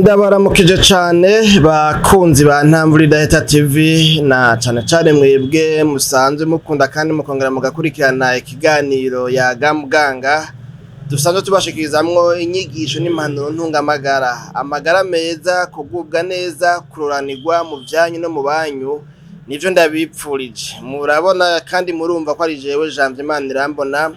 Ndabaramukije cane bakunzi ba Ntamvura Heta TV na cane mwebwe musanzwe mukunda kandi mukongera mugakurikirana ikiganiro Yaga Muganga dusanzwe tubashikirizamwo inyigisho n'impanuro ntungamagara amagara meza kugubwa neza kuroranirwa mu vyanyu no mu banyu nivyo ndabipfurije murabona kandi murumva ko ari jewe Janvier Manirambona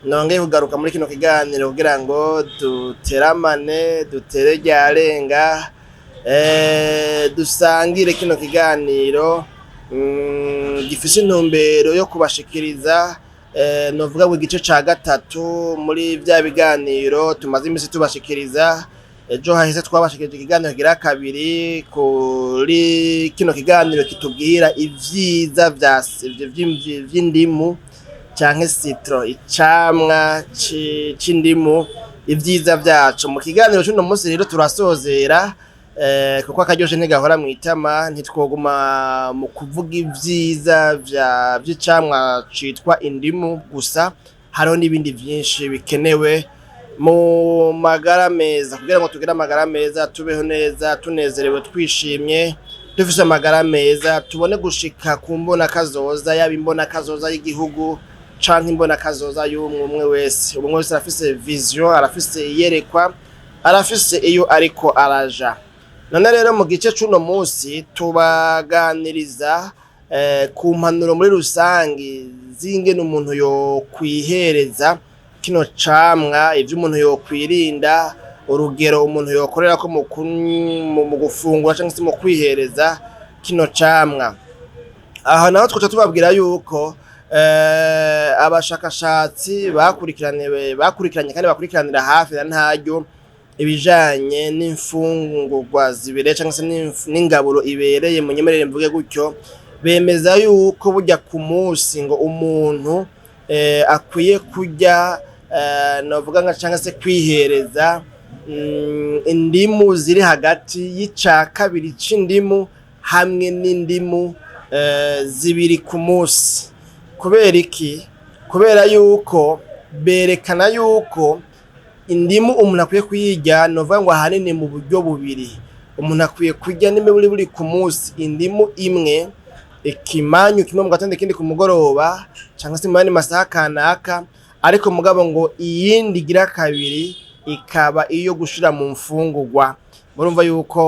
nongeye kugaruka muri kino kiganiro kugira ngo duteramane dutere ryarenga dusangire kino kiganiro gifise intumbero yo kubashikiriza novuga ngo igice ca gatatu muri vya biganiro tumaze imisi tubashikiriza ejo hahise twabashikirije ikiganiro kigira kabiri kuri kino kiganiro kitubwira ivyiza vy'indimu canke citron icamwa c'indimu ivyiza vyaco mu kiganiro cy'uno munsi rero turasozera kuko akaryoshe ntigahora mwitama ntitwoguma mu kuvuga ivyiza vy'icamwa citwa indimu gusa hariho n'ibindi vyinshi bikenewe mu magara meza kugira ngo tugire amagara meza tubeho neza tunezerewe twishimye dufise amagara meza tubone gushika ku mbona kazoza yaba imbona kazoza y'igihugu canke imbona kazoza y'umwe wese umwe wese arafise vision arafise iyerekwa arafise iyo ariko araja none rero mu gice c'uno munsi tubaganiriza ku mpanuro muri rusangi zingene umuntu yo kwihereza kino camwa ivyo umuntu yo kwirinda urugero umuntu yokorera ko mu gufungura canke se mu kwihereza kino camwa aha naho twaca tubabwira yuko abashakashatsi bakurikiranye kandi bakurikiranira hafi na ntaryo ibijanye n'imfungurwa zibere canke se n'ingaburo ibereye mu nyemerere mvuge gutyo bemeza yuko burya ku munsi ngo umuntu akwiye kurya novuga nka canke se kwihereza indimu ziri hagati y'ica kabiri c'indimu hamwe n'indimu zibiri ku munsi kubera iki kubera yuko berekana yuko indimu umuntu akwiye kuyirya novuga ngo ahanini mu buryo bubiri umuntu akwiye kurya n'imiburi buri ku munsi indimu imwe ikimanyu kimwe mu gatondo ikindi ku mugoroba cyangwa se mu yandi masaha kanaka ariko mugabo ngo iyindi igira kabiri ikaba iyo gushira mu mfungurwa murumva yuko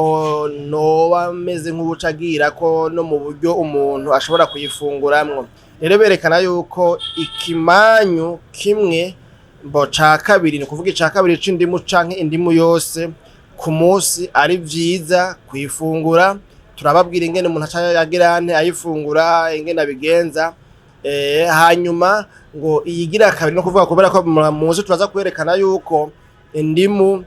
noba meze nk'ubucagira ko no mu buryo umuntu ashobora kuyifunguramwo rero berekana yuko ikimanyu kimwe mbo ca kabiri ni kuvuga ica kabiri c'indimu canke indimu yose ku munsi ari vyiza kuyifungura turababwira ingene umuntu acagirane ayifungura ingene abigenza hanyuma ngo iyigira kabiri no kuvuga kubera ko muzi turaza kwerekana yuko indimu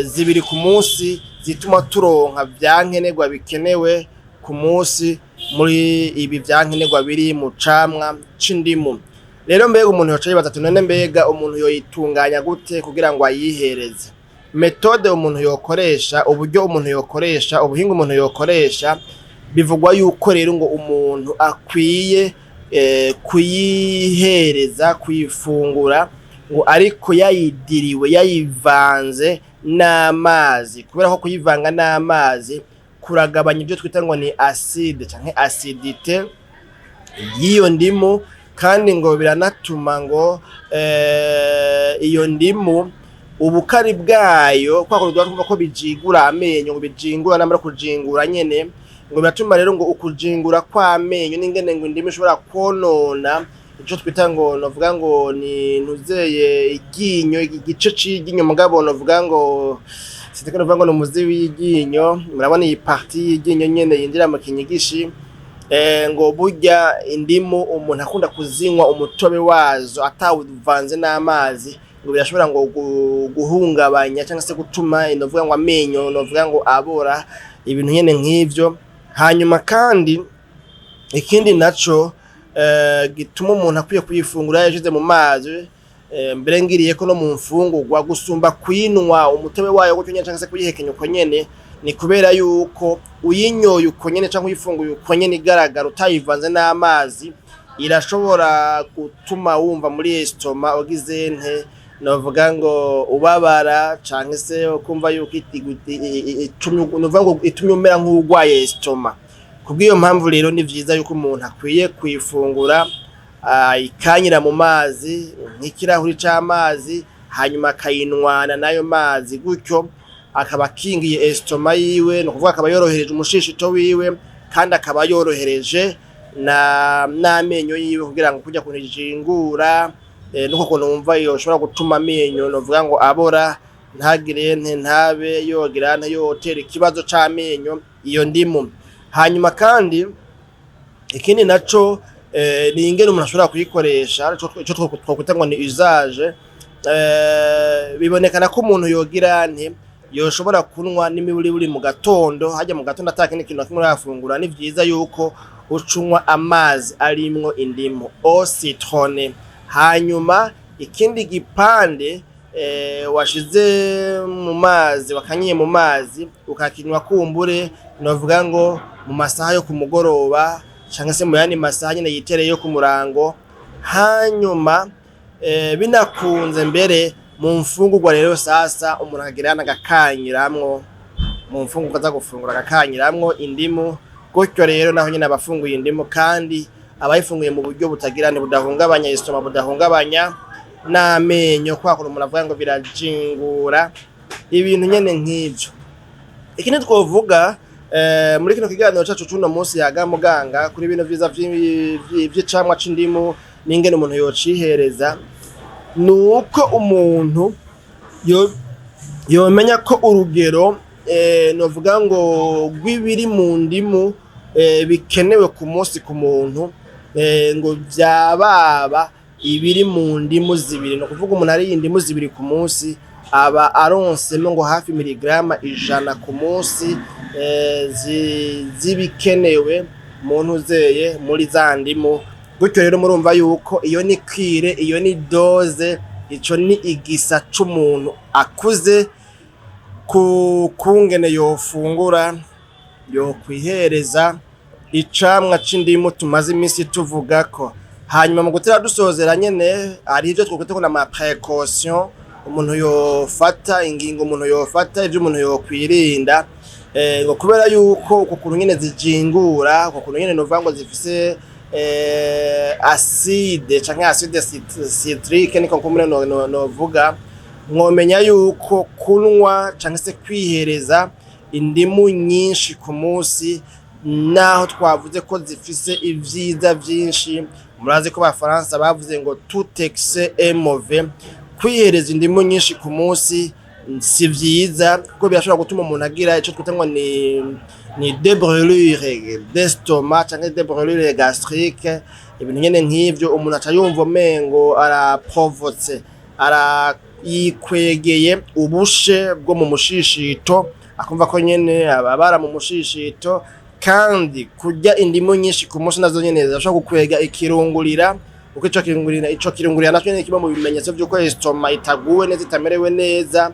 zibiri ku munsi zituma turonka vyankenerwa bikenewe ku munsi muri ibi vyankenerwa biri mu camwa c'indimu rero mbega umuntu yoca yibaza ati none mbega umuntu yoyitunganya gute kugira ngo ayihereze metode umuntu yokoresha uburyo umuntu yokoresha ubuhinga umuntu yokoresha bivugwa yuko rero ngo umuntu akwiye kuyihereza kuyifungura ngo ariko yayidiriwe yayivanze n'amazi kubera ko kuyivanga n'amazi kuragabanya ibyo twita ngo ni acide canke acidite y'iyo ndimu kandi ngo biranatuma ngo iyo ndimu ubukari bwayo kwako twumva ko bijigura amenyo ngo bijingura namara kujingura nyene ngo biratuma rero ngo ukujingura kw'amenyo n'ingene ngo indimu ishobora konona ico twita ngo novuga ngo ni nuzeye iryinyo igice c'iryinyo mugabo novuga ngo siteko novuga ngo no muzi w'iryinyo murabona iyi partie y'iryinyo nyene yinjira mu kinyigishi ngo burya indimu umuntu akunda kuzinywa umutobe wazo atawuvanze n'amazi ngo birashobora ngo guhungabanya cyangwa se gutuma novuga ngo amenyo novuga ngo abora ibintu nyene nk'ivyo hanyuma kandi ikindi naco gituma umuntu akwiye kuyifungura yashize mu mazi mbere ngiriye ko no mu mfungurwa gusumba kwinwa umutobe wayo gutyo nyene cyangwa se kuyihekenya uko nyene ni kubera yuko uyinyoye uko nyene cyangwa uyifunguye uko nyene igaragara utayivanze n'amazi irashobora gutuma wumva muri estoma ugize novuga ngo ubabara canke se ukumva yuko itumye umera nk'urwaye estoma. Kubw'iyo mpamvu rero ni vyiza yuko umuntu akwiye kwifungura ikanyira mu mazi nk'ikirahuri c'amazi, hanyuma akayinwana n'ayo mazi, gutyo akaba akingiye estoma yiwe, no kuvuga akaba yorohereje umushishito wiwe kandi akaba yorohereje n'amenyo yiwe kugira ngo kujya kunijingura nuko kuntu wumva yoshobora gutuma amenyo novuga ngo abora, ntagire ntabe yogira yotera ikibazo c'amenyo iyo ndimu. Hanyuma kandi ikindi naco ni ingene umuntu ashobora kuyikoresha, ico twokwita ngo ni usage. Bibonekana ko umuntu yogira yoshobora kunwa n'imiburiburi mu gatondo, hajya mu gatondo atakindi kintu kimwe yafungura. Ni vyiza yuko ucunywa amazi arimwo indimu au citronne, hanyuma ikindi gipande washize mu mazi, wakanyiye mu mazi ukakinywa kumbure novuga ngo mu masaha yo kumugoroba canke se mu yandi masaha nyene yitereye yo ku murango. Hanyuma binakunze mbere mu mfungurwa rero sasa umuntu akagirana agakanyiramwo mu mfungurwa za gufungura, agakanyiramwo indimu. Gutyo rero naho nyene abafunguye indimu kandi abayifunguye mu buryo butagirane, budahungabanya estoma, budahungabanya n'amenyo, kwa kuntu umuntu avuga ngo birajingura ibintu nyene nk'ivyo. Ikindi twovuga muri kino kiganiro cacu cuno munsi yaga muganga kuri bino vyiza vy'icamwa c'indimu n'ingene umuntu yocihereza, nuko umuntu yomenya ko urugero novuga ngo rw'ibiri mu ndimu bikenewe ku munsi ku muntu, ngo vyababa ibiri mu ndimu zibiri. No kuvuga umuntu ari indimu zibiri ku munsi aba aronsemo ngo hafi miligrama 100 ku munsi zibikenewe muntu zeye muri za ndimu. Gutyo rero murumva yuko iyo ni kwire, iyo ni doze, ico ni igisa c'umuntu akuze kungene yofungura, yokwihereza icamwa c'indimu tumaze iminsi tuvuga ko. Hanyuma mu gutera dusozera nyene ari ivyo twokwita ko na ma précaution umuntu yofata, ingingo umuntu yofata, ivyo umuntu yokwirinda ngo kubera yuko uko kuntu nyene zijingura, uko kuntu nyene novuga ngo zifise acide canke acide citrique niko kumure novuga, mwomenya yuko kunwa canke se kwihereza indimu nyinshi ku munsi, naho twavuze ko zifise ivyiza vyinshi. Murazi ko Abafaransa bavuze ngo tout excès est mauvais. Kwihereza indimu nyinshi ku munsi si vyiza, kuko birashobora gutuma umuntu agira ico twita ngo ni débrûlure d'estomac canke débrûlure gastrique. Ibintu nyene nk'ivyo umuntu aca yumva mengo araprovotse, yikwegeye ubushe bwo mu mushishito, akumva ko nyene ababara mu mushishito. Kandi kurya indimu nyinshi ku munsi nazo nyene zashobora gukwega ikirungurira, uko ico kirungurira naco nyene kiba mu bimenyetso vy'uko estoma itaguwe neza, itamerewe neza,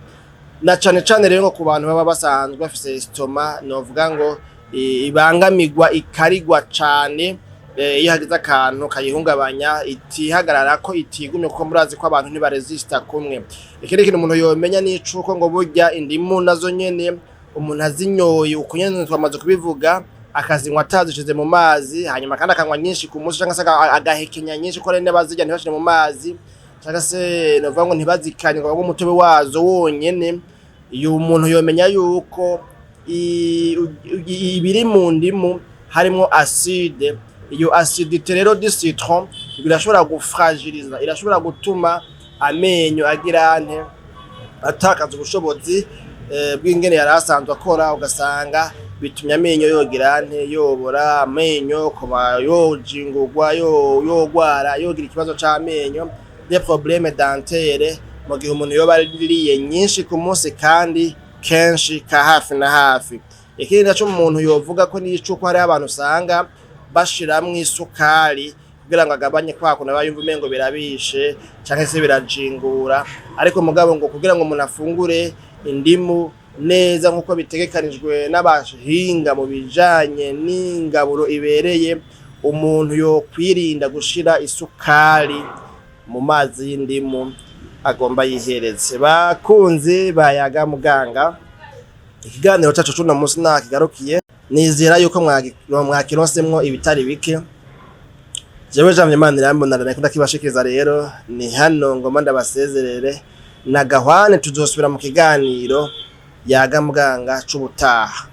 na cane cane rero ku bantu baba basanzwe bafise estoma novuga ngo ibangamirwa, ikarigwa cane iyo hagize akantu kayihungabanya, itihagarara ko itigumye, kuko murazi ko abantu ntibaresista kumwe. Ikindi kintu umuntu yomenya n'icuko ngo burya indimu nazo nyene umuntu azinyoye uko nyene twamaze kubivuga, akazinywa atazishize mu mazi, hanyuma kandi akanywa nyinshi ku munsi canke se agahekenya nyinshi, ko rene bazirya ntibashire mu mazi canke se novuga ngo ntibazikanye ngo umutobe wazo wonyene. Iyo umuntu yomenya yuko ibiri mu ndimu harimo acide. Iyo acidité rero du citron birashobora gufragiliza, irashobora gutuma amenyo agira atakaza ubushobozi bw'ingene yari asanzwe akora, ugasanga bitumye amenyo yogira yobora, amenyo kuba yojingurwa, yogwara, yogira ikibazo c'amenyo, des problèmes dentaires, mu gihe umuntu yoba aririye nyinshi ku munsi kandi kenshi ka hafi na hafi. Ikindi naco umuntu yovuga ko n'icuko hari abantu usanga bashiramwo isukari kugira ngo agabanye kwa kuntu bayumva umengo birabishe canke se birajingura, ariko mugabo ngo kugira ngo umuntu afungure indimu neza nkuko bitegekanijwe n'abahinga mu bijanye n'ingaburo ibereye, umuntu yo kwirinda gushira isukari mu mazi y'indimu. agomba yihereze. Bakunzi bayaga muganga, ikiganiro cacu cuno munsi nakigarukiye, nizera yuko mwakironsemwo ibitari bike. Jewe Jean Imana irambona rero ndakibashikiriza rero, ni hano ngoma ndabasezerere na Gahwane, tuzosubira mu kiganiro yaga muganga c'ubutaha.